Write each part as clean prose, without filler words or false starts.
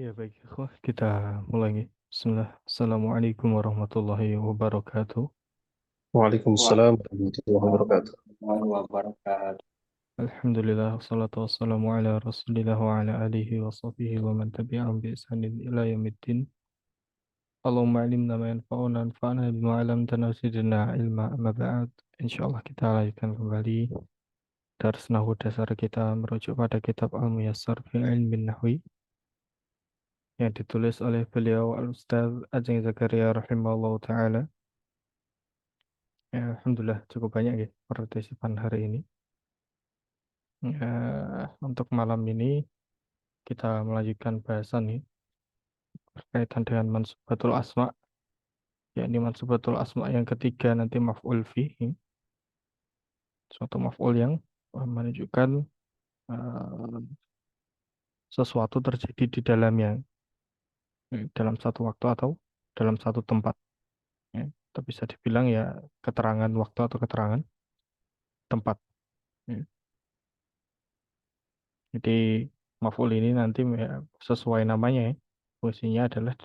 Ya baik, ikhwah. Kita mulai nih. Bismillah. Assalamualaikum warahmatullahi wabarakatuh. Waalaikumsalam warahmatullahi wabarakatuh. Warahmatullahi wabarakatuh. Alhamdulillah, wassalatu wassalamu ala rasulillah wa ala alihi wa sahbihi wa man tabi'ahum bi ihsanin ila yaumiddin. Allahumma alimna ma yanfa'una anfa'na bima 'allamtana wa zidna ilma amma ba'd. Insyaallah kita lanjutkan kembali dars nahwu dasar kita merujuk pada kitab Al-Muyassar fi Ilmin Nahwi yang ditulis oleh beliau Al-Ustaz Ajeng Zakaria rahimahullah taala. Ya, alhamdulillah cukup banyak ya partisipan hari ini. Untuk malam ini kita melanjutkan bahasan nih berkaitan dengan mansubatul asma, yakni mansubatul asma yang ketiga nanti maf'ul fihi, suatu maf'ul yang menunjukkan eh, sesuatu terjadi di dalamnya, dalam satu waktu atau dalam satu tempat. Ya. Itu bisa dibilang ya keterangan waktu atau keterangan tempat. Ya. Jadi maf'ul ini nanti ya, sesuai namanya ya, fungsinya adalah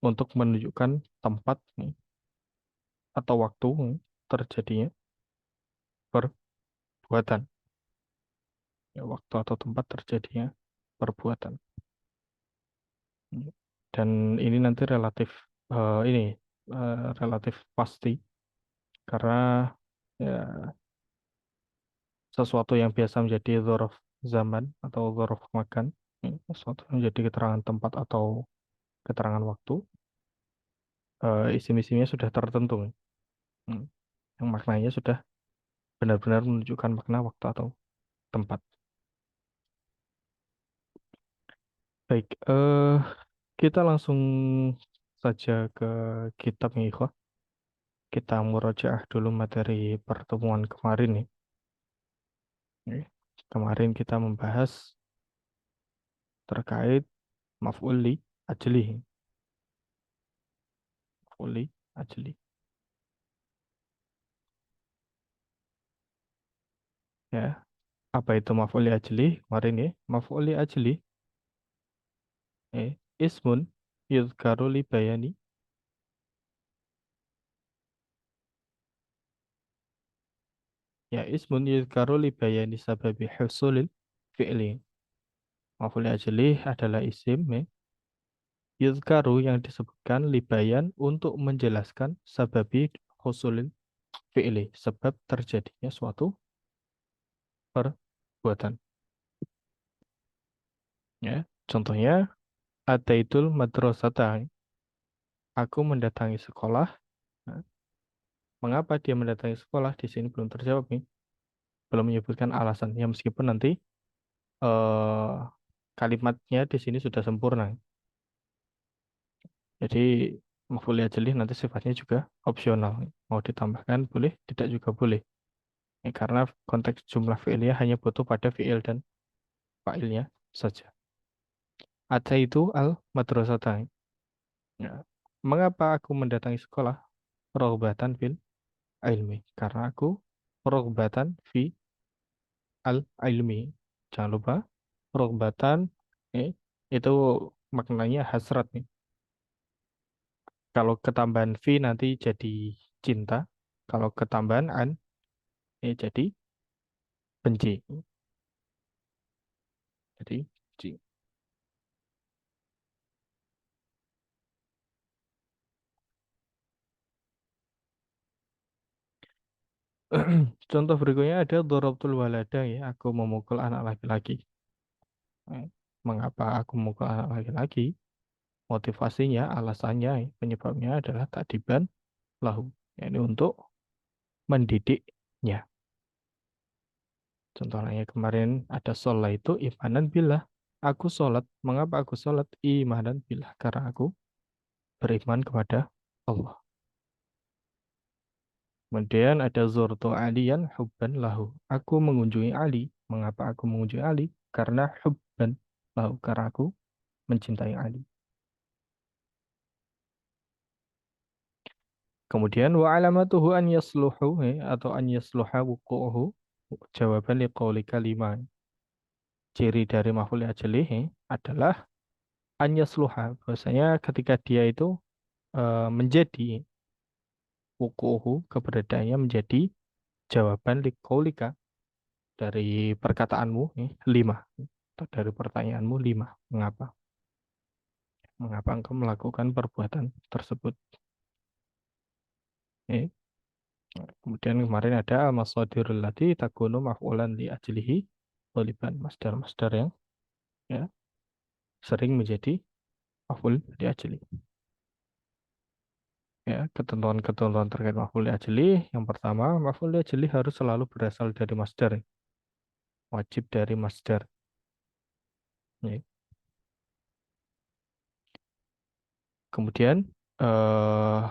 untuk menunjukkan tempat nih, atau waktu terjadinya perbuatan. Ya, waktu atau tempat terjadinya perbuatan. Dan ini nanti ini relatif pasti karena ya, sesuatu yang biasa menjadi dzaraf zaman atau dzaraf makan, sesuatu yang menjadi keterangan tempat atau keterangan waktu, isim-isimnya sudah tertentu. Hmm, yang maknanya sudah benar-benar menunjukkan makna waktu atau tempat. Baik, kita langsung saja ke kitab nih, ikhwah. Kita murojaah dulu materi pertemuan kemarin nih. Oke. Kemarin kita membahas terkait maf'ul li ajli. Maf'ul li ajli. Ya, apa itu maf'ul li ajli? Kemarin ya, maf'ul li ajli ismun yudhkaru li bayani, ya ismun yudhkaru li bayani sababi husulil fi'li. Maf'ul li ajli adalah isim yudhkaru yang disebutkan libayan untuk menjelaskan sababi husulil fi'li, sebab terjadinya suatu perbuatan. Ya, contohnya ataitul madrasata, aku mendatangi sekolah. Nah, mengapa dia mendatangi sekolah di sini belum terjawab nih, belum menyebutkan alasan. Ya meskipun nanti eh, kalimatnya di sini sudah sempurna. Jadi maf'ul ajli nanti sifatnya juga opsional. Mau ditambahkan boleh, tidak juga boleh. Ya, karena konteks jumlah fi'ilnya hanya butuh pada fi'il dan fa'ilnya saja. Ada itu al madrasata. Ya. Mengapa aku mendatangi sekolah? Rogbatan fil ilmi. Karena aku rogbatan fi al ilmi. Jangan lupa rogbatan eh, itu maknanya hasrat nih. Kalau ketambahan fi nanti jadi cinta. Kalau ketambahan an jadi benci. Jadi benci. Contoh berikutnya ada dorobtul walada ya. Aku memukul anak laki-laki. Eh, Mengapa aku memukul anak laki-laki? Motivasinya, alasannya, penyebabnya adalah takdiban lahu. Ini untuk mendidiknya. Contohnya kemarin ada sholat itu imanan billah. Aku sholat. Mengapa aku sholat? Imanan billah. Karena aku beriman kepada Allah. Kemudian ada zurtu aliyan hubban lahu. Aku mengunjungi Ali. Mengapa aku mengunjungi Ali? Karena hubban lahu. Karena aku mencintai Ali. Kemudian wa alamatuhu an yasluhu atau an yasluha wuqu'uhu jawaban liqauli kalimah. Ciri dari maf'ul ajlih adalah Anyasluha, bahwasanya ketika dia itu menjadi wukuhu, keberadaannya menjadi jawaban liqaulika dari perkataanmu lima, atau dari pertanyaanmu lima. Mengapa? Mengapa engkau melakukan perbuatan tersebut? Eh, Kemudian kemarin ada al-masadirul lati takunu maf'ulan li ajlihi ghaliban, masdar-masdar yang ya sering menjadi maf'ul li ajli. Ya, ketentuan-ketentuan terkait maf'ul li ajli, yang pertama, maf'ul li ajli harus selalu berasal dari masdar, wajib dari masdar. Ya. Kemudian eh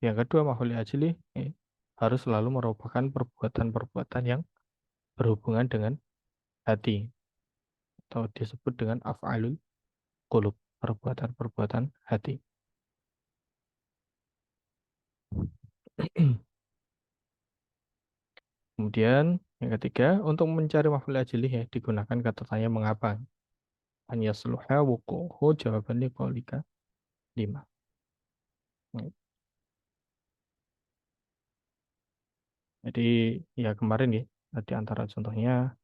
yang kedua, maf'ul li ajli harus selalu merupakan perbuatan-perbuatan yang berhubungan dengan hati, atau disebut dengan af'alul qulub, perbuatan-perbuatan hati. Kemudian yang ketiga, untuk mencari maf'ul ajlih ya digunakan kata tanya mengapa. An yasluha wuquhu jawaban liqaulika 5. Jadi ya kemarin ya, di antara contohnya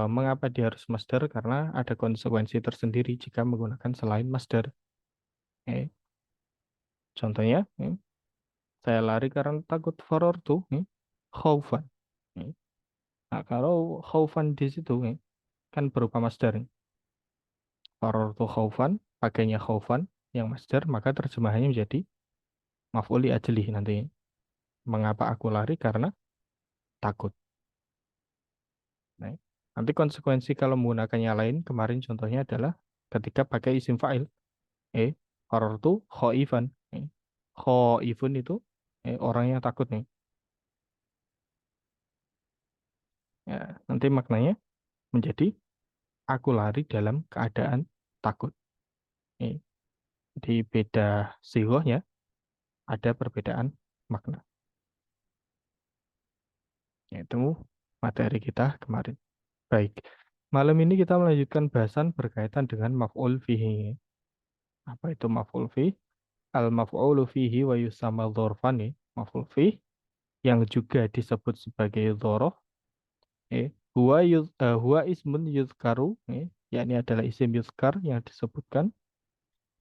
mengapa dia harus masdar, karena ada konsekuensi tersendiri jika menggunakan selain masdar. Eh, Contohnya, saya lari karena takut faror tuh, khaufan. Eh, Nah, kalau khaufan di situ kan berupa masdar. Qarartu khaufan, pakainya khaufan yang masdar, maka terjemahannya menjadi maf'ul li ajlihi nanti. Mengapa aku lari? Karena takut. Nah, nanti konsekuensi kalau menggunakannya lain, kemarin contohnya adalah ketika pakai isim fa'il. Qarartu khaifan. Khaifun itu orang yang takut nih. Ya, nanti maknanya menjadi aku lari dalam keadaan takut. Eh, di beda sigohnya ada perbedaan makna. Itu materi kita kemarin. Baik, malam ini kita melanjutkan bahasan berkaitan dengan maf'ul fihi. Apa itu maf'ul fihi? Al-maf'ulu fihi wa yusamma dzarfan nih. Maf'ul fihi yang juga disebut sebagai dzaraf. Huwa ismun yuzkaru, yakni adalah isim yuzkar yang disebutkan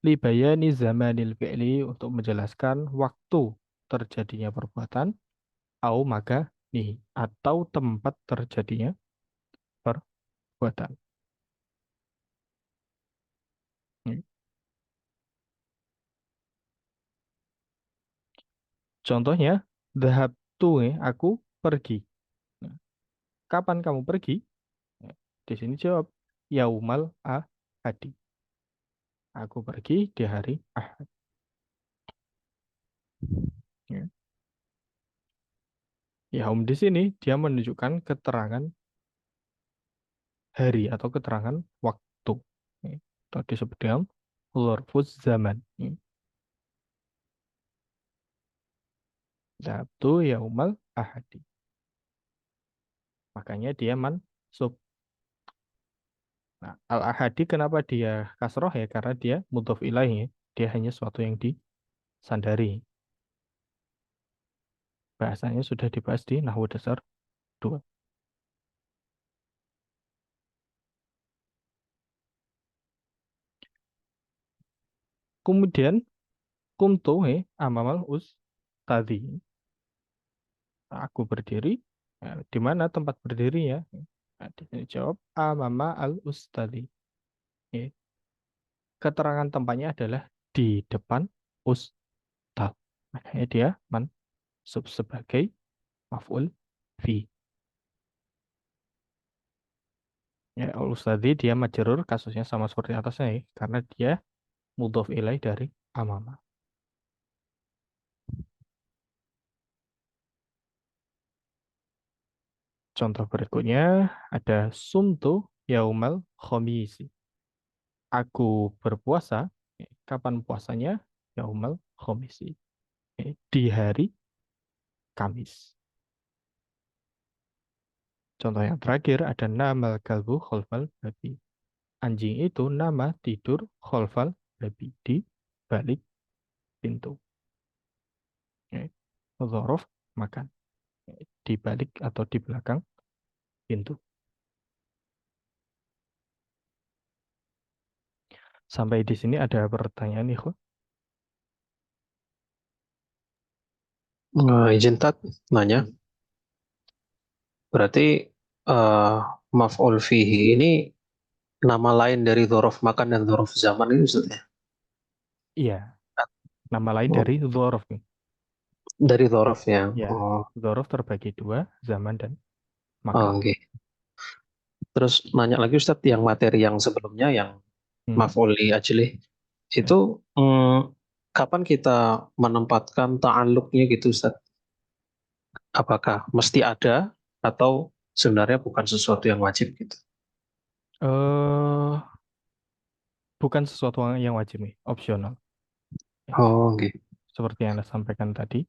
li bayani zamanil fi'li, untuk menjelaskan waktu terjadinya perbuatan, au maka nih, atau tempat terjadinya perbuatan. Hmm. Contohnya, dhahabtu, aku pergi. Nah, kapan kamu pergi? Nah, di sini jawab, yaumal ahadi. Aku pergi di hari Ahad. Ya. Yaum di sini dia menunjukkan keterangan hari atau keterangan waktu. Ya. Atau disebut dengan dzarfuz zaman. Ya. Dhahabtu yaumal ahadi. Makanya dia mansub. Nah, al-ahadi kenapa dia kasroh ya? Karena dia mudhof ilaih, ya. Dia hanya suatu yang disandari. Bahasanya sudah dibahas di Nahwu Dasar 2. Kemudian kumtu amamal tadi. Aku berdiri. Nah, di mana tempat berdiri ya? Nah, di sini jawab amama al ustadi. Ya, keterangan tempatnya adalah di depan ustad. Makanya dia mansub sebagai maf'ul fi. Ya, al ustadi dia majrur, kasusnya sama seperti atasnya ya, karena dia mudhof ilaih dari amama. Contoh berikutnya ada sumtu yaumal khomisi. Aku berpuasa. Kapan puasanya? Yaumal khomisi. Di hari Kamis. Contoh yang terakhir ada namal kalbu kholfal babi. Anjing itu nama tidur kholfal babi di balik pintu. Ya. Dzaraf makan. Ya. Di balik atau di belakang pintu. Sampai di sini ada pertanyaan nih, Izin Tat, nanya. Berarti eh maf'ul fihi ini nama lain dari dzaraf makan dan dzaraf zaman itu Ustaz ya? Iya, nama lain Oh, dari dzaraf nih. dari dzaraf ya. Ya, Oh, dzaraf terbagi dua, zaman dan oh, makan. oke. Terus nanya lagi Ustaz, yang materi yang sebelumnya yang Hmm, maf'ul li ajlih ya. itu kapan kita menempatkan ta'alluqnya gitu Ustaz? Apakah mesti ada atau sebenarnya bukan sesuatu yang wajib gitu? eh bukan sesuatu yang wajib nih, opsional. Ya, Oh, oke. seperti yang Anda sampaikan tadi,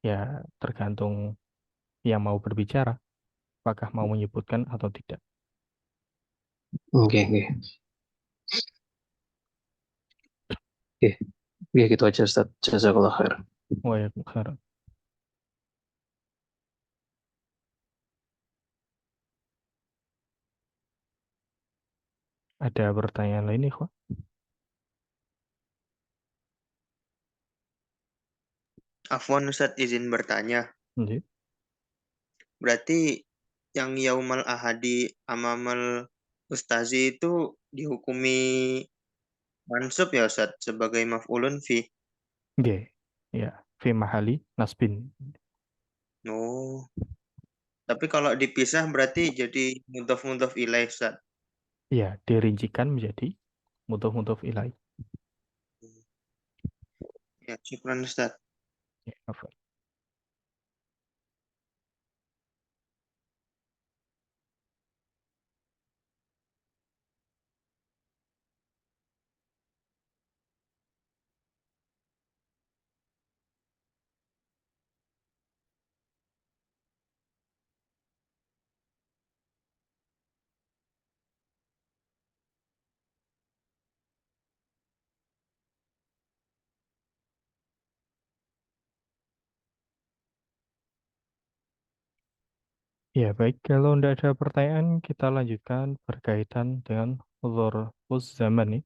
ya tergantung yang mau berbicara, apakah mau menyebutkan atau tidak. Oke, oke. Oke, ya gitu aja Ustaz. Jazakallah khair. Waalaikumsalam. Ada pertanyaan lain nih, kok? Afwan Ustadz izin bertanya. Lanjut. Berarti yang Yaumal Ahadi Amamal Ustazi itu dihukumi mansub ya Ustadz sebagai maf'ulun fi. Oke, ya. Fi mahali nasbin. Oh, tapi kalau dipisah berarti jadi mudhof ilaih Ustadz. Ya, dirincikan menjadi mudhof ilaih. Ya, syukran Ustadz. Ya, afwan. Ya, baik. Kalau tidak ada pertanyaan, kita lanjutkan berkaitan dengan dzarfuz zaman nih.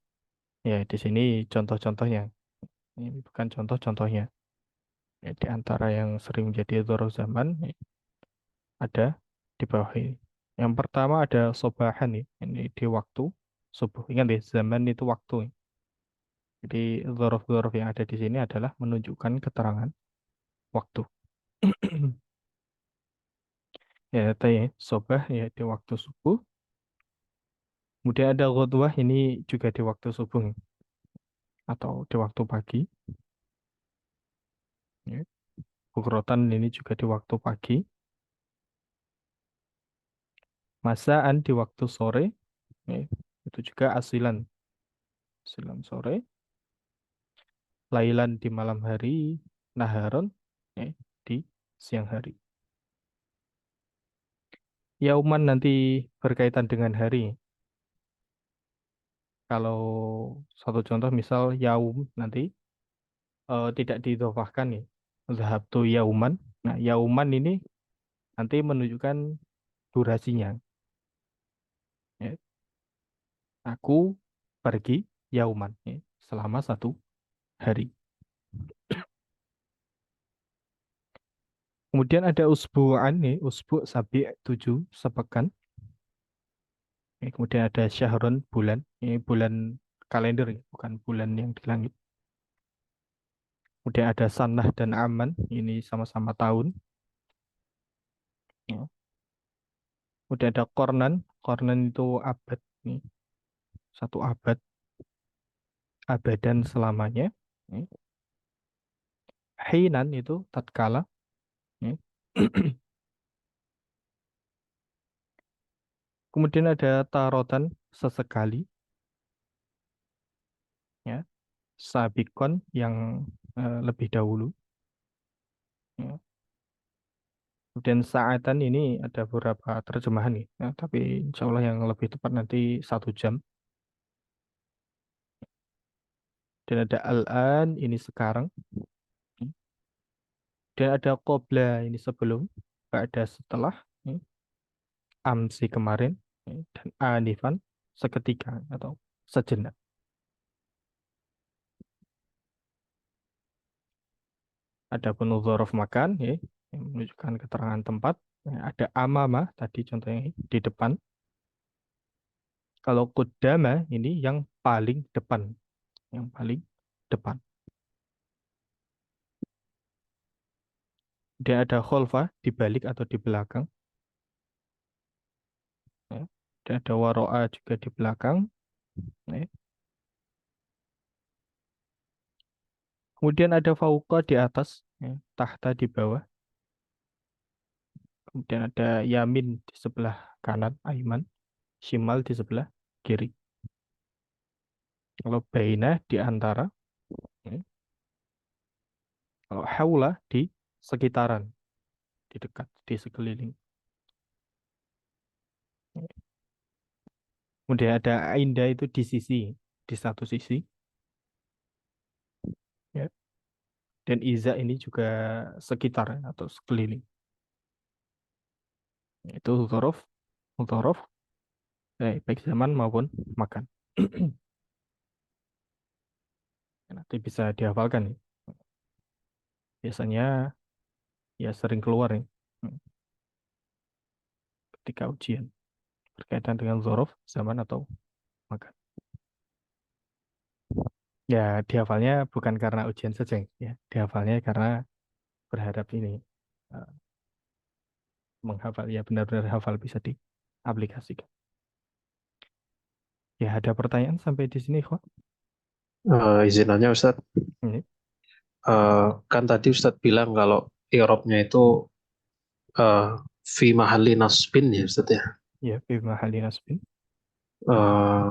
Ya, di sini contoh-contohnya. Ini bukan contoh-contohnya. Ya, di antara yang sering menjadi dzarf zaman ya, ada di bawah ini. Yang pertama ada sobahan nih. Ini di waktu subuh. Ingat ya, zaman itu waktu. Jadi dzaraf-dzaraf yang ada di sini adalah menunjukkan keterangan waktu. Ya, tadi ya, sobah ya di waktu subuh. Kemudian ada ghadwah ini juga di waktu subuh atau di waktu pagi. Ya. Bukrotan ini juga di waktu pagi. Masaan di waktu sore. Ya. Itu juga asilan. Asilan sore. Lailan di malam hari. Naharon ya, di siang hari. Yauman nanti berkaitan dengan hari. Kalau satu contoh misal yaum nanti tidak didofahkan nih. Zahabtu yauman. Nah, yauman ini nanti menunjukkan durasinya. Ya. Aku pergi yauman ya, selama satu hari. Kemudian ada usbu'an nih, usbu' sabi 7 sepekan. Ya, kemudian ada syahrun bulan, ini bulan kalender ya, bukan bulan yang di langit. Kemudian ada sanah dan aman, ini sama-sama tahun. Ya. Kemudian ada kornan, kornan itu abad nih, satu abad, abadan selamanya. Ya. Hinan itu tatkala. Ya. Kemudian ada tarotan sesekali, ya. Sabikon yang lebih dahulu. Ya. Kemudian saatan ini ada beberapa terjemahan nih, ya, tapi insya Allah yang lebih tepat nanti 1 jam. Dan ada al-an, ini sekarang. Dan ada qobla, ini sebelum. Ada setelah. Amsi kemarin. Dan anifan, seketika atau sejenak. Adapun dzaraf makan, yang menunjukkan keterangan tempat. Ada amama, tadi contohnya di depan. Kalau kudama, ini yang paling depan. Yang paling depan. Dia ada kholfa, di balik atau di belakang. Ya. Dan ada waro'a juga di belakang. Ya. Kemudian ada fauqa di atas, tahta di bawah. Kemudian ada yamin di sebelah kanan, aiman. Shimal di sebelah kiri. Kalau baina di antara. Ya. Kalau haula di sekitaran, di dekat, di sekeliling. Ya. Kemudian ada inda itu di sisi, di satu sisi. Ya. Dan iza ini juga sekitar atau sekeliling. Itu hudhorof, baik zaman maupun makan. Nanti bisa dihafalkan ya. Biasanya ya sering keluar ya ketika ujian berkaitan dengan zorof, zaman atau makan. Ya dihafalnya bukan karena ujian saja ya, dihafalnya karena berharap ini eh, menghafal ya benar-benar hafal bisa diaplikasikan. Ya ada pertanyaan sampai di sini kok. Izin aja Ustadz. Ini Kan tadi Ustadz bilang kalau i'rabnya itu fi mahalli nasbin ya Ustadz ya. ya fi mahali nasbin. Eh,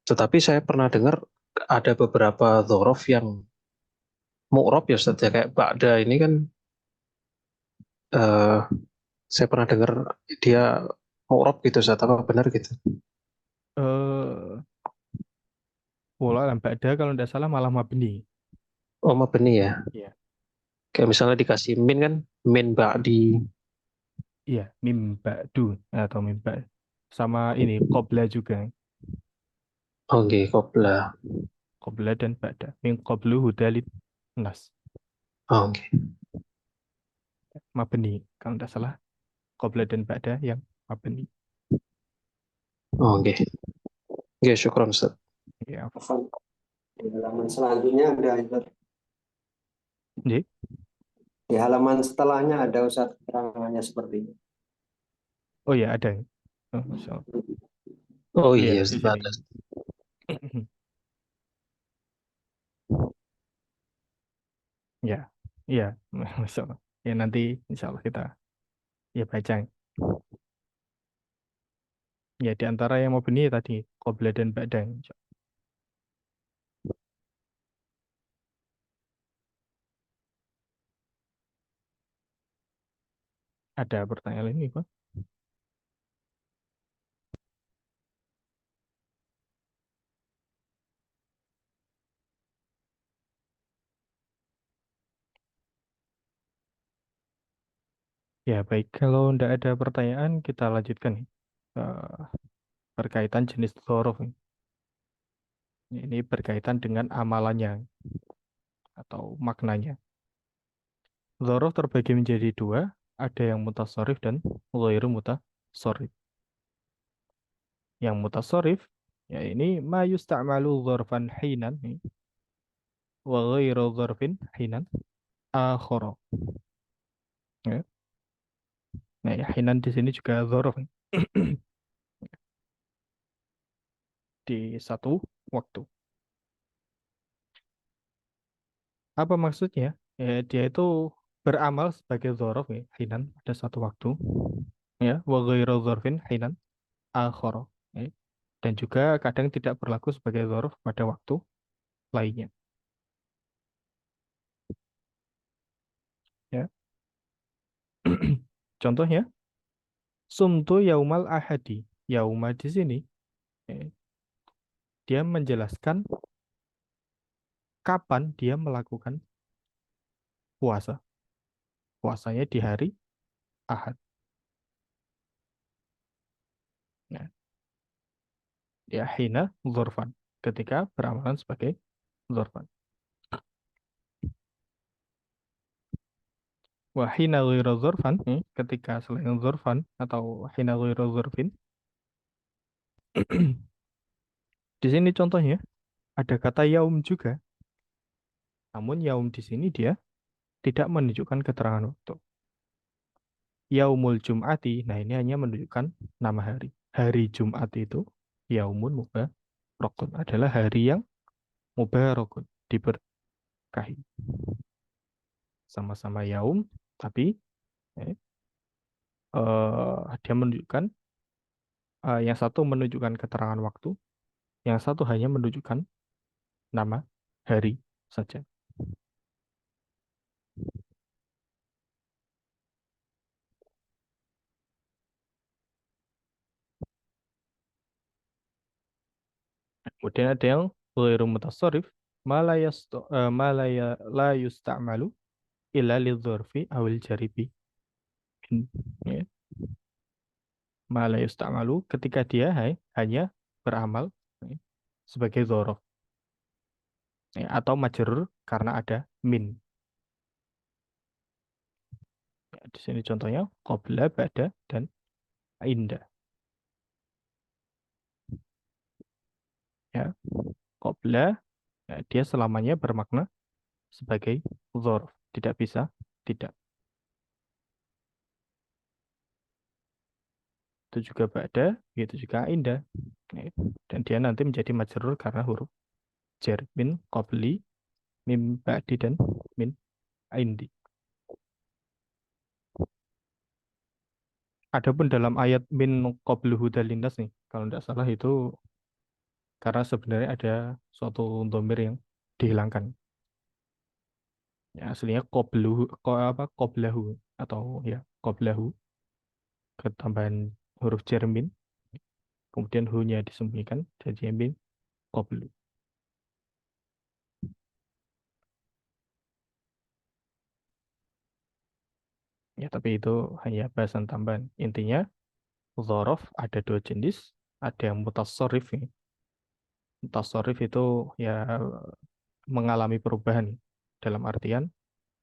Tetapi saya pernah dengar ada beberapa dzorof yang mu'rab ya Ustadz ya, kayak ba'da ini kan eh, saya pernah dengar dia mu'rab gitu Ustadz, apa benar gitu? Eh pola lambat ada kalau tidak salah malah mabni. Oh mabni ya. Iya. Kayak misalnya dikasih min kan, min ba'di. Iya, mim ba'du atau mim ba'. Sama ini qobla juga. Oke, kopla. Qobla dan ba'da. Min qablu hudalin nas. Oke, Mabni. Kalau tidak salah, qobla dan ba'da yang mabni. oke. Oke, syukron Ustadz. Ya, Afwan. Di halaman selanjutnya ada Ustaz. Jadi, Di halaman setelahnya ada Ustaz keterangannya seperti ini. oh ya ada. Oh, Masya Allah. Oh Iya, iya di Ustadz, sini. ada. Ya, iya, Masya Allah. Ya nanti insya Allah kita ya baca. Ya di antara yang mau benih tadi qobla dan ba'da. Insya Allah. Ada pertanyaan lain nih, Pak? Ya baik, kalau tidak ada pertanyaan kita lanjutkan nih. Eh, berkaitan jenis dzorof nih. Ini berkaitan dengan amalannya atau maknanya. Dzorof terbagi menjadi dua, ada yang mutasharif dan ghairu mutasharif. Yang mutasharif ya ini ma yusta'malu dzarfan hinan nih, wa ghairu dzarfin hinan akhara. Ya. Nah, ya, hinan di sini juga dzaraf nih. Di satu waktu. Apa maksudnya? Ya, dia itu beramal sebagai dzaraf ya, hinan pada satu waktu. Ya, wa ghairu dzarfin hinan akhara. Ya. Dan juga kadang tidak berlaku sebagai dzaraf pada waktu lainnya. Ya. Contohnya, sumtu yaumal ahadi. Yauma di sini, eh, dia menjelaskan kapan dia melakukan puasa. Puasanya di hari Ahad. Nah, ya hina dzurfan. Ketika beramalan sebagai dzurfan. Wa hina ghairu dzurfan, ketika selain dzurfan atau hina ghairu dzurfin. Di sini contohnya ada kata yaum juga. Namun yaum di sini dia tidak menunjukkan keterangan waktu. Yaumul Jum'ati, nah ini hanya menunjukkan nama hari. Hari Jumat itu, Yaumun Mubarakun, adalah hari yang Mubarakun, diberkahi. Sama-sama Yaum, tapi eh, dia menunjukkan, yang satu menunjukkan keterangan waktu, yang satu hanya menunjukkan nama hari saja. Kemudian ada yang ghairu mutasarrif, la yusta'malu illa lidzurfi awil jaribi. Ya. Ma la yusta'malu, ketika dia hanya beramal sebagai dzaraf, atau majrur karena ada min. Ya, di sini contohnya qabla, ba'da, dan inda. Ya, qabla, ya, dia selamanya bermakna sebagai dzaraf, tidak bisa tidak. Itu juga ba'da, begitu juga inda. Ya, dan dia nanti menjadi majrur karena huruf jar, min qabli, min ba'di, dan min indi. Adapun dalam ayat min qablu hudal linnas nih, kalau tidak salah itu karena sebenarnya ada suatu domir yang dihilangkan. Ya, aslinya qablu, qablahu, atau ya qablahu, ketambahan huruf jar min, kemudian hu-nya disembunyikan jadi min qablu. Ya, tapi itu hanya bahasan tambahan. Intinya dzaraf ada dua jenis, ada yang mutasarrif nih. Mutasarrif itu ya mengalami perubahan nih. Dalam artian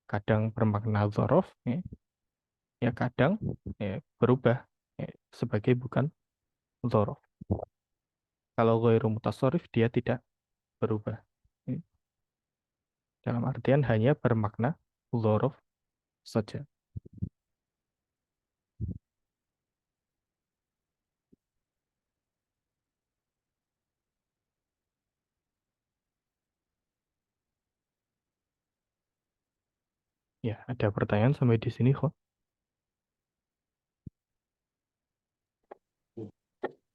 kadang bermakna dzaraf, ya kadang ya, berubah ya, sebagai bukan dzaraf. Kalau ghairu mutasarrif dia tidak berubah. Ya, dalam artian hanya bermakna dzaraf saja. Ya, ada pertanyaan sampai di sini kok.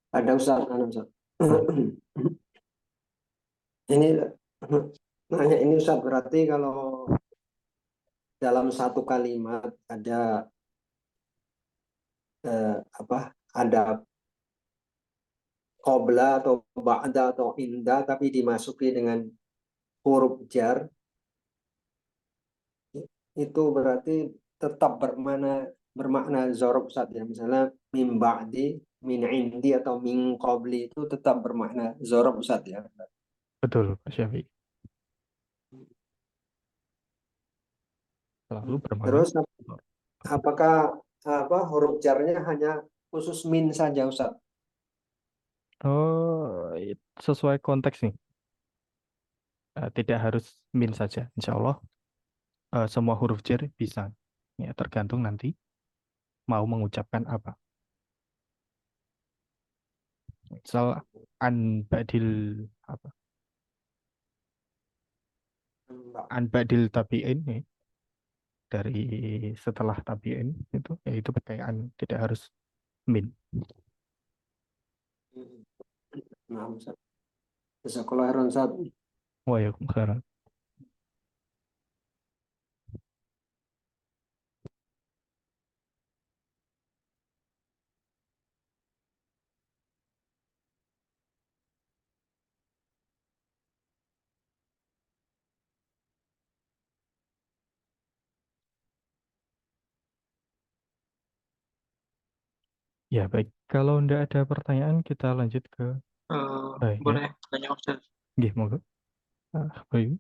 Ada Ustaz, ada Ustaz. Nah, Ini nanya ini Ustaz, berarti kalau dalam satu kalimat ada apa? Ada qobla atau ba'da atau inda tapi dimasuki dengan huruf jar, itu berarti tetap bermakna zorob Ustaz ya. Misalnya min ba'di, min indi atau min qabli itu tetap bermakna zorob Ustaz ya. betul Pak Syafiq. Selalu bermakna Terus dzaraf. apakah huruf jarnya hanya khusus min saja Ustaz? Oh, sesuai konteks nih. Tidak harus min saja. Insya Allah semua huruf jar bisa. Ya, tergantung nanti mau mengucapkan apa. Misal an badil apa? An badil tabi'in nih, dari setelah tabi'in itu yaitu pakai an, tidak harus min. Nah, Ustaz. Jazakallah khairan Ustaz. Waalaikumsalam. Ya, baik. Kalau tidak ada pertanyaan, kita lanjut ke baik ya. Boleh tanya Ustaz. Nggih, monggo. Bayu.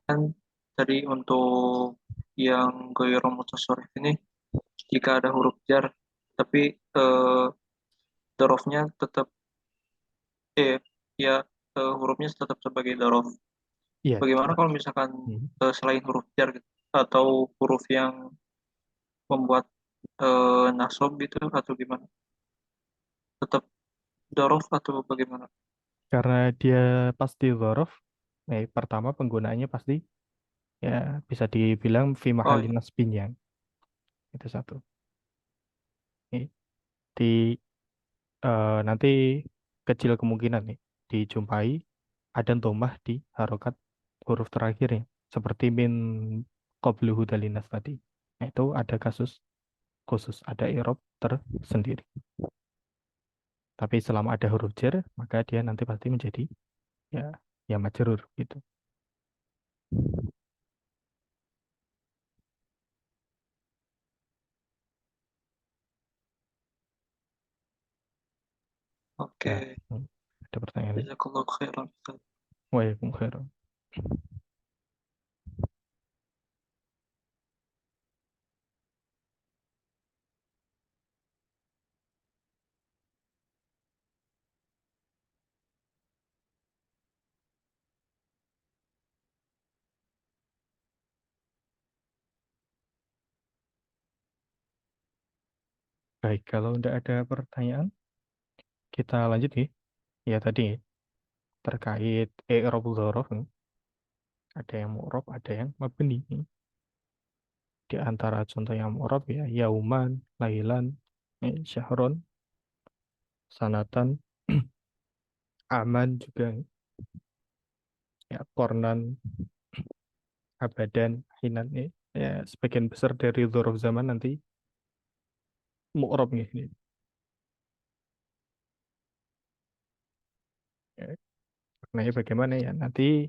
Kan tadi untuk yang goiro mutasorif ini jika ada huruf jar tapi dorofnya tetap ya hurufnya tetap sebagai dorof. Iya, Bagaimana tetap. kalau misalkan Hmm. selain huruf jar gitu, atau huruf yang membuat nasab gitu atau gimana? Tetap dorof atau bagaimana? Karena dia pasti dzaraf, pertama penggunaannya pasti ya bisa dibilang fi Oh mahalli iya. nasbin ya. Itu satu. Oke. Di nanti kecil kemungkinan nih dijumpai ada dhammah di harokat huruf terakhirnya seperti min qabluhu dalinas tadi. Nah, itu ada kasus khusus, ada i'rab tersendiri. Tapi selama ada huruf jar, maka dia nanti pasti menjadi ya ya majrur gitu. Oke. Nah, ada pertanyaan lain? Jazakallahu khairan Ustaz. Waalaikumsalam. Baik, kalau tidak ada pertanyaan, kita lanjut nih. Ya tadi terkait i'rabul dzaraf, ada yang mu'rab, ada yang mabni. Di antara contoh yang mu'rab ya yauman, lailan, syahron, sanatan, aman juga ya kornan, abadan, hinan ya sebagian besar dari dzaraf zaman nanti mu'rab nih. Ya, maknanya bagaimana ya nanti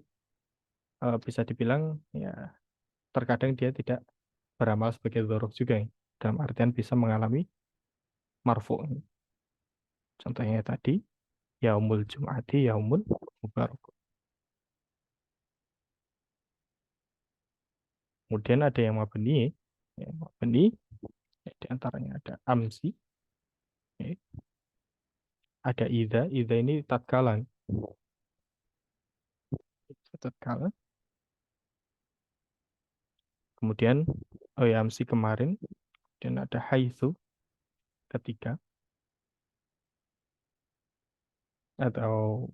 bisa dibilang ya terkadang dia tidak beramal sebagai dzaraf juga ya. Dalam artian bisa mengalami marfu. Contohnya tadi yaumul jum'ati yaumul mubarak. Kemudian ada yang mabni, ya, mabni ya, di antaranya ada amsi, ya, ada ida ini tatkala, tatkala. Kemudian oh ya amsi kemarin, dan ada haitsu ketika atau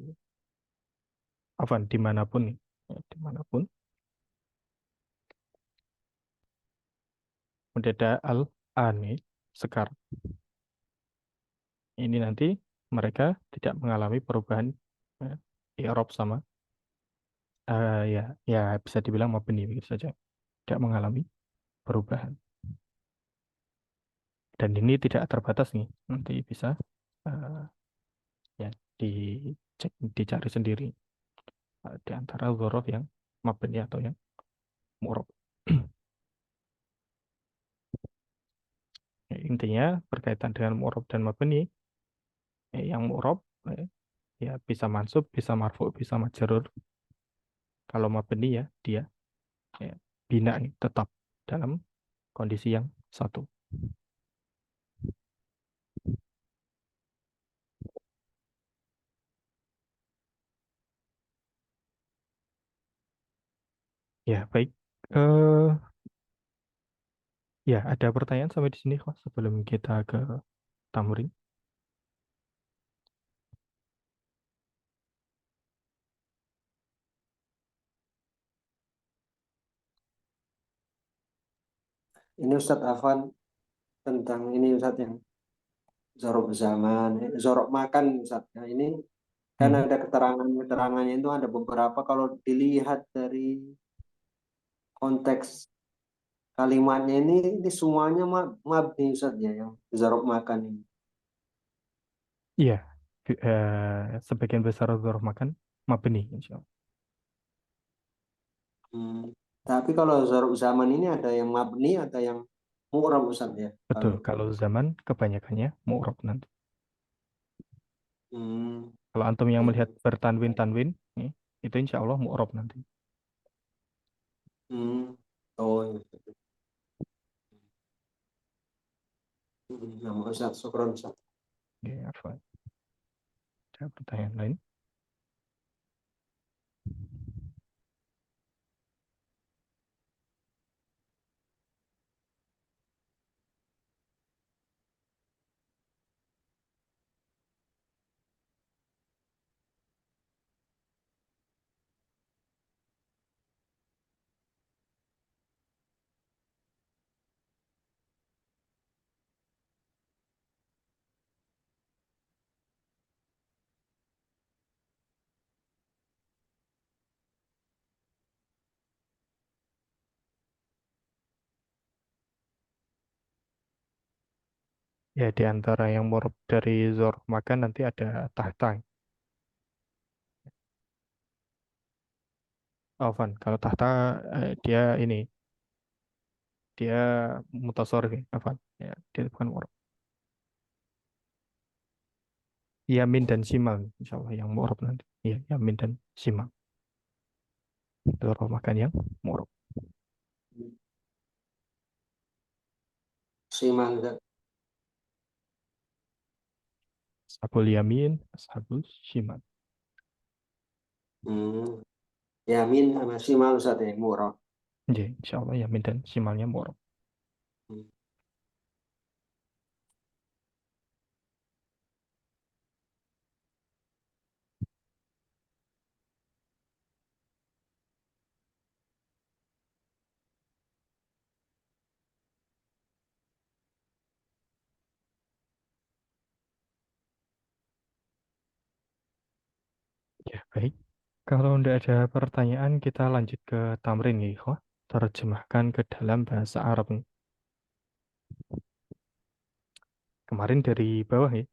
afan dimanapun nih, ya, dimanapun. Kemudian ada al-ani sekarang. Ini nanti mereka tidak mengalami perubahan ya, i'rab sama ya ya bisa dibilang mabni begitu saja, tidak mengalami perubahan. Dan ini tidak terbatas nih, nanti bisa eh, ya dicek, dicari sendiri di antara huruf yang mabni atau yang mu'rab. Ya, intinya berkaitan dengan mu'rab dan mabni, yang mu'rab ya bisa mansub, bisa marfu, bisa majrur. Kalau mabni ya dia ya, bina nih, tetap dalam kondisi yang satu. Ya, baik. Ya, ada pertanyaan sampai di sini kok sebelum kita ke tamrin. Ini Ustadz Afan tentang ini Ustadz yang zorok zaman, zorok makan Ustadz. Nah, ini kan Hmm. ada keterangannya itu ada beberapa kalau dilihat dari konteks kalimatnya ini semuanya mabni Ustadz ya yang zorok makan ini. Iya, sebagian besar huruf makan mabni, insya Allah. Hmm. Tapi kalau zorok zaman ini ada yang mabni, ada yang mu'rab Ustaz ya. Betul, Kalau kalau zaman kebanyakannya mu'rab nanti. hmm, Kalau antum yang baik. melihat bertanwin-tanwin, itu insya Allah mu'rab nanti. Hmm. Oh, iya. Nama Ustaz, syukron Ustaz. Oke, Afwan. Ada pertanyaan lain? Ya, di antara yang mu'rab dari zorf makan nanti ada tahta. Afwan, kalau tahta dia ini, dia mutasarrif, Afwan. Ya, dia bukan mu'rab. Yamin dan simal, insya Allah yang mu'rab nanti. Ya, yamin dan simal. Zorf makan yang mu'rab. Simal Ustaz. Ashabul yamin, ashabul shimal. Hmm. Yamin sama simal Ustaz ya, mu'rab. Ya, insya Allah yamin dan shimalnya mu'rab. Hmm. Ya, baik. Kalau tidak ada pertanyaan, kita lanjut ke tamrin ya, ikhwah. Terjemahkan ke dalam bahasa Arab nih. Kemarin dari bawah ya.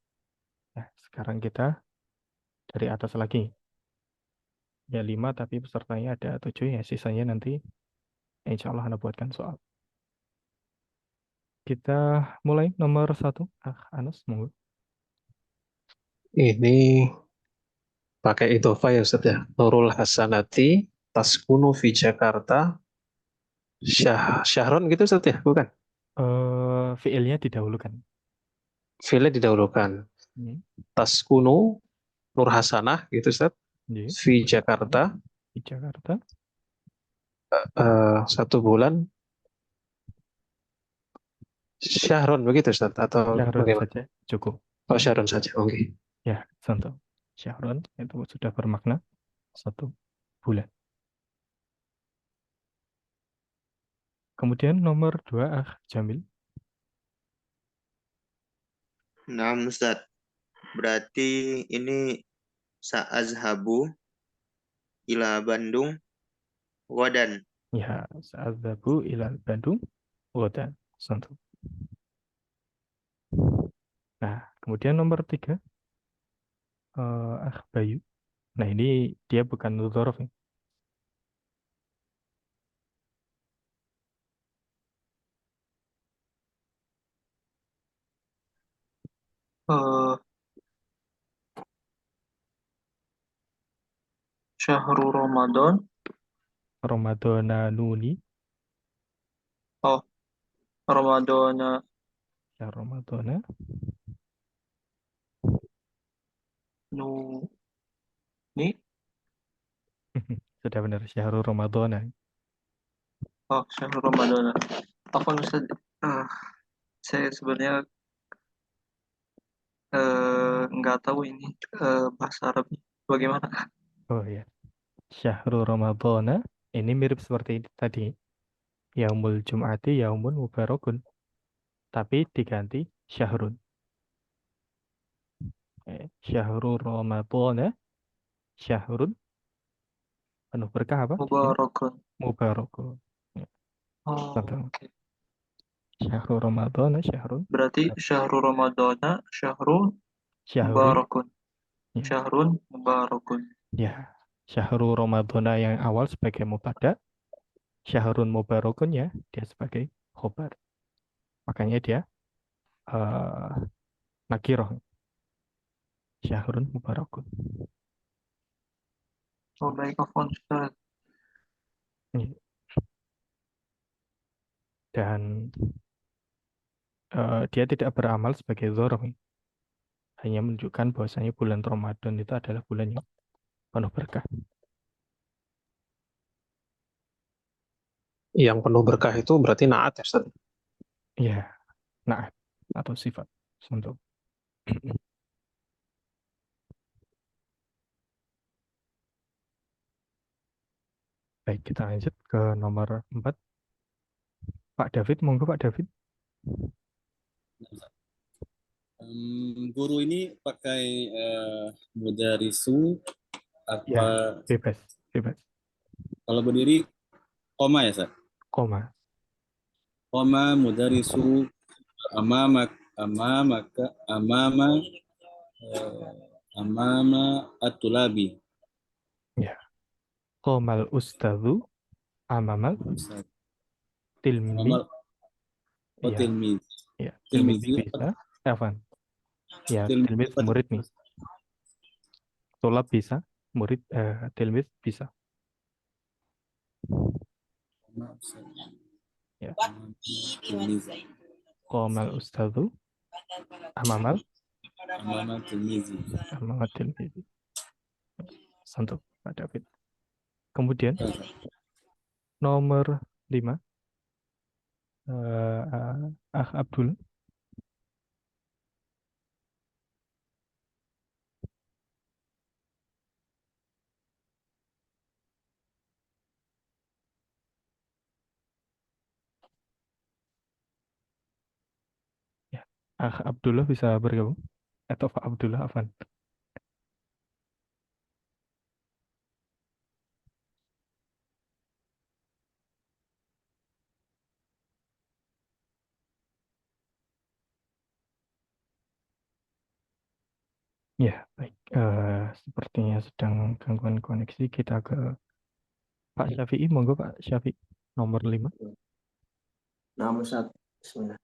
Nah, sekarang kita dari atas lagi. Ya 5, tapi pesertanya ada 7 ya. Sisanya nanti insya Allah Anda buatkan soal. Kita mulai nomor 1. Anas, monggo. Ini pakai idhofah ya Ustaz ya. Nurul Hasanati taskunu fi Jakarta Syahron gitu Ustaz ya, bukan? Fiilnya didahulukan. File didahulukan. Hmm. Taskunu Nur Hasanah gitu Ustaz. Iya, Fi Jakarta di Jakarta. 1 bulan Syahron begitu Ustaz atau Syahrun bagaimana? saja cukup. Oh Syahron saja, oke. Ya, contoh. Syahrun itu sudah bermakna 1 bulan. Kemudian nomor 2, Jamil. Nah, Ustaz. Berarti ini sa'azhabu ila Bandung wadan. Ya, sa'adzabu ilal Bandung Wodan. Contoh. Nah, kemudian nomor 3, Bayu. Nah, ini dia bukan dzaraf ya. Eh, Syahrul Ramadan. Ramadana Nuni. Oh, Ramadana Ya, Ramadana. nu Sudah benar, Syahrul Ramadana. Oh, Syahrul Ramadana. Apa Ustaz? Saya sebenarnya nggak tahu ini bahasa Arabnya bagaimana. Oh ya, Syahrul Ramadana. Ini mirip seperti ini tadi. Yaumul Jum'ati, Yaumun Mubarakun. Tapi diganti Syahrun. Syahrul Ramadana. Syahrun. Penuh berkah apa di sini? Mubarakun. Mubarakun. Ya, Oh, contoh. oke. Syahrul Ramadana, Syahrun. Berarti Syahrul Ramadana, Syahrul Syahrun. Mubarakun. Ya, Syahrun Mubarakun. ya. Syahrul Ramadana yang awal sebagai mubtada. Syahrun Mubarakun ya, dia sebagai khobar. Makanya dia nakiroh. Syahrun mubarakun. Oh, baik, Afwan, Ustaz. Iya. Dan dia tidak beramal sebagai dzaraf. Hanya menunjukkan bahwasanya bulan Ramadan itu adalah bulan yang penuh berkah. Yang penuh berkah itu berarti naat ya, Ustaz? Iya, naat atau sifat. Untuk baik, kita lanjut ke nomor 4. Pak David, monggo Pak David. Guru ini pakai mudarisu apa Ya, bebas, bebas. kalau berdiri koma ya, Sat? Koma. Koma mudarisu amamaka eh, amama atulabi. Ya. Komal ustadzu amamal tilmi. Amal Ya, tilmiz. ya. Tilmiz Tilmizi bisa. Evan. Ya, tilmiz tilmiz apa? murid nih. Tolab bisa, murid tilmiz bisa. Ya. Tilmiz. Komal ustadzu amamal Amama tilmizi. amamal tilmiz. Santuk Pak David. Kemudian nomor 5. Abdul. Ya. Abdullah bisa bergabung. Atau Pak Abdullah Afan. Ya, baik. Sepertinya sedang gangguan koneksi. Kita ke Pak Syafi'i. Monggo Pak Syafi'i. Nomor 5. Nomor 1. Bismillah.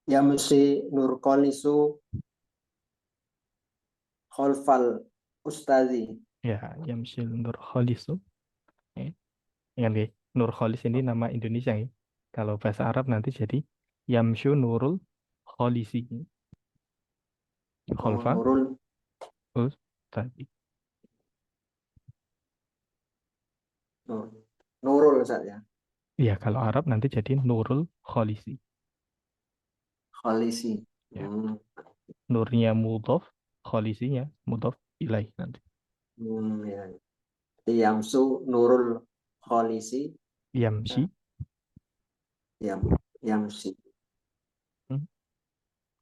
Yamsi nurqalisu khalfal ustazi. Ya, Yamsil Nur Khalisu. Ya. Ingat ya, Nur Khalis ini nama Indonesia ya. Kalau bahasa Arab nanti jadi Yamshu Nurul Khalisi. Khalfa Nurul Ustazi. Nurul saja. Ya, kalau Arab nanti jadi Nurul Khalisi. Khalisi. Ya. Nurnya mudhof, Khalisinya mudhof ilaih nanti. Ya. Yamsu Nurul Khalisi. Yamshi. Yamsi. Hmm.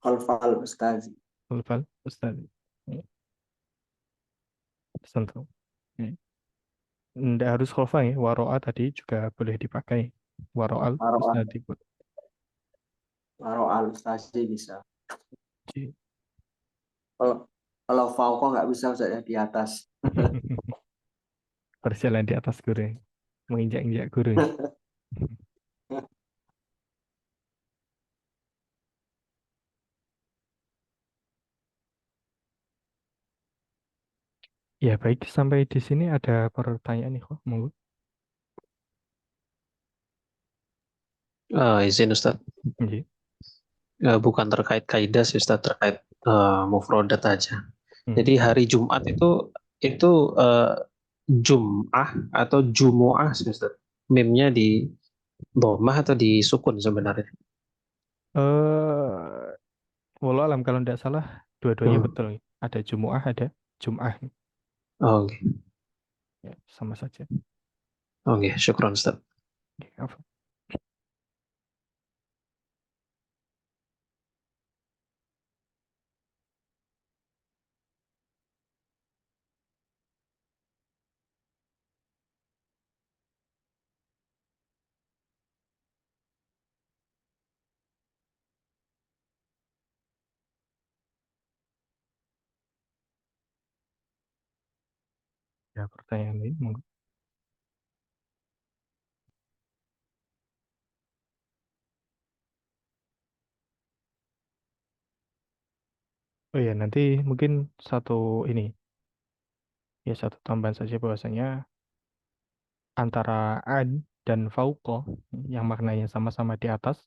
Khalfal ustazi. Khalfal Ustazi. Ya. Sentuh. Ya. Nggak harus khalfa ya. Waro'a tadi juga boleh dipakai. Waro'al Waro'al. Ustazi. Waro'al ustazi bisa. Oke. Kalau fauqa nggak bisa saja di atas. Berjalan di atas guru. Menginjak-injak guru. Ya baik, sampai di sini ada pertanyaan nih kok. Monggo. Izin Ustaz. Iya. Bukan terkait kaidah sih Ustaz, terkait mufrodat aja. Hmm. Jadi hari Jumat itu Jum'ah atau Jumu'ah sih Ustaz. Mimnya di dhammah atau di sukun sebenarnya. Walau alam kalau tidak salah dua-duanya Hmm. betul. Ada Jumu'ah, ada Jum'ah. Oke, Ya, sama saja. oke, syukron Ustaz. Oke, apa? Ya, pertanyaan lain, monggo. Oh ya, nanti mungkin satu ini, ya satu tambahan saja bahwasanya antara an dan fauqa yang maknanya sama-sama di atas,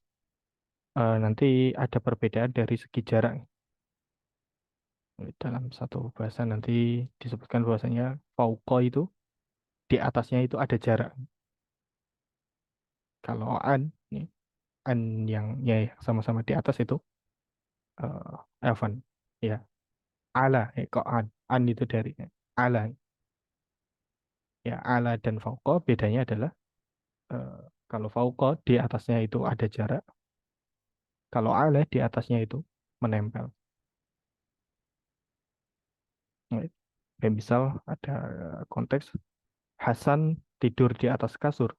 nanti ada perbedaan dari segi jarak. Dalam satu bahasa nanti disebutkan bahwasanya fauqa itu di atasnya itu ada jarak. Kalau an yang ya yang sama-sama di atas itu Evan, ya ala, kok an itu dari ala, ya ala dan fauqa bedanya adalah eh, kalau fauqa di atasnya itu ada jarak, kalau ala di atasnya itu menempel. Nah, kayak misal ada konteks Hasan tidur di atas kasur.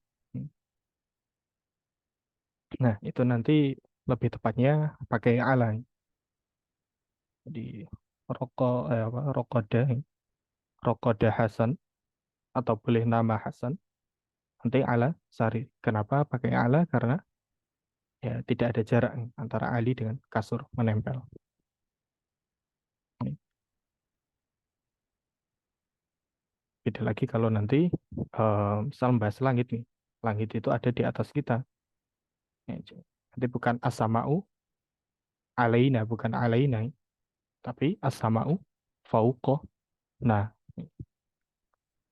Nah, itu nanti lebih tepatnya pakai ala. Jadi rokoda, rokoda Hasan atau boleh nama Hasan. Nanti ala sari. Kenapa pakai ala? Karena ya tidak ada jarak antara Ali dengan kasur menempel. Beda lagi kalau nanti misal bahas langit nih. Langit itu ada di atas kita. Ya, nanti bukan as-sama'u alaina, bukan alaina, tapi as-sama'u fauqa. Nah,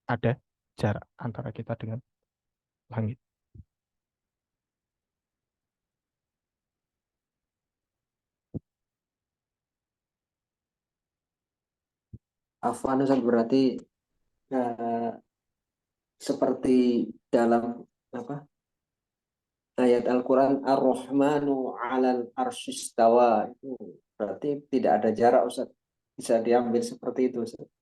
ada jarak antara kita dengan langit. Afwan Ustaz, berarti eh, seperti dalam apa ayat Al-Quran Ar-Rahmanu 'alal arsyistawa, itu berarti tidak ada jarak Ustaz. Bisa diambil seperti itu Ustaz. Nah,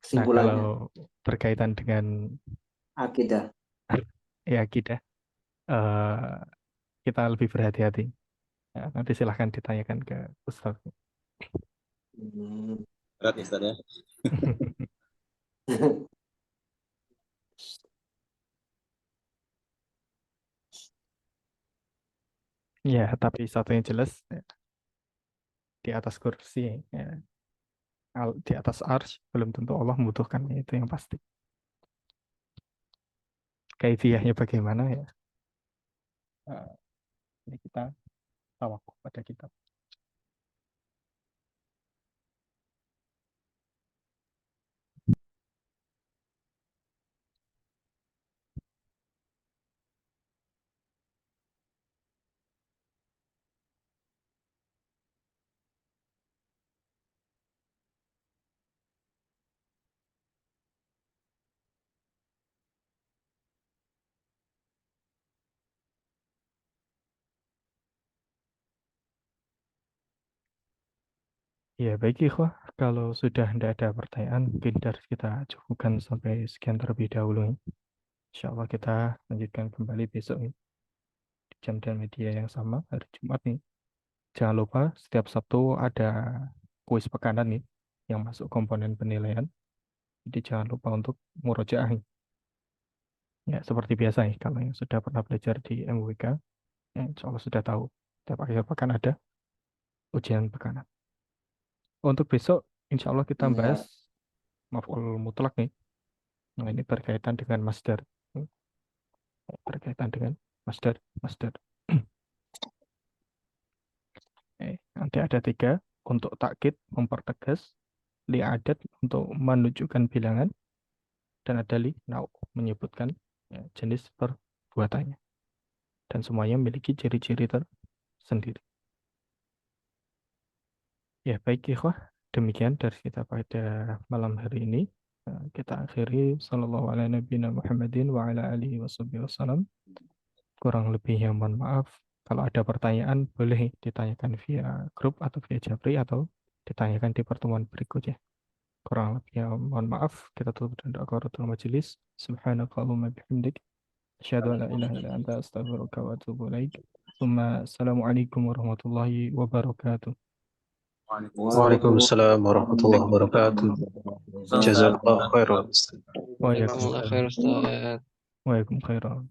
Kesimpulannya kalau berkaitan dengan akidah. ya kita kita lebih berhati-hati. Ya, nanti silahkan ditanyakan ke Ustaz. Hmm. Berat ya, Ustaz ya. Ya, tapi satu yang jelas ya, di atas kursi, ya, di atas arsy belum tentu Allah membutuhkannya, itu yang pasti. Kaifiahnya bagaimana ya? Ini kita tawakuf pada kitab. Ya, baik ikhwah. Kalau sudah tidak ada pertanyaan, mungkin dari kita cukupkan sampai sekian terlebih dahulu. Insya Allah kita lanjutkan kembali besok di jam dan media yang sama, hari Jumat nih. Jangan lupa setiap Sabtu ada kuis pekanan nih, yang masuk komponen penilaian. Jadi jangan lupa untuk murojaah. Ya, seperti biasa nih, kalau yang sudah pernah belajar di MWK, ya, insya Allah sudah tahu. Setiap akhir pekan ada ujian pekanan. Untuk besok, insya Allah kita Ya. bahas maf'ul mutlak nih. Nah, ini berkaitan dengan masdar. Berkaitan dengan masdar. Nanti ada 3 untuk takkid, mempertegas, li'adat untuk menunjukkan bilangan, dan ada nau menyebutkan ya, jenis perbuatannya. Dan semuanya memiliki ciri-ciri tersendiri. Ya, baik ikhwah. Demikian dari kita pada malam hari ini. Kita akhiri. Sallallahu ala nabiyina Muhammadin wa ala alihi wasallam. Kurang lebihnya mohon maaf. Kalau ada pertanyaan, boleh ditanyakan via grup atau via Japri atau ditanyakan di pertemuan berikutnya. Kurang lebihnya mohon maaf. Kita tutup dengan doa kafaratul majelis. Subhanakallahumma bihamdik. Asyhadu an la ilaha illa anta astaghfiruka wa atubu ilaik. Assalamualaikum warahmatullahi wabarakatuh. Waalaikumsalam warahmatullahi wabarakatuh. Jazakallah khairan. Waalaikumsalam. Jazakallah khair Ustaz. Waalaikumsalam.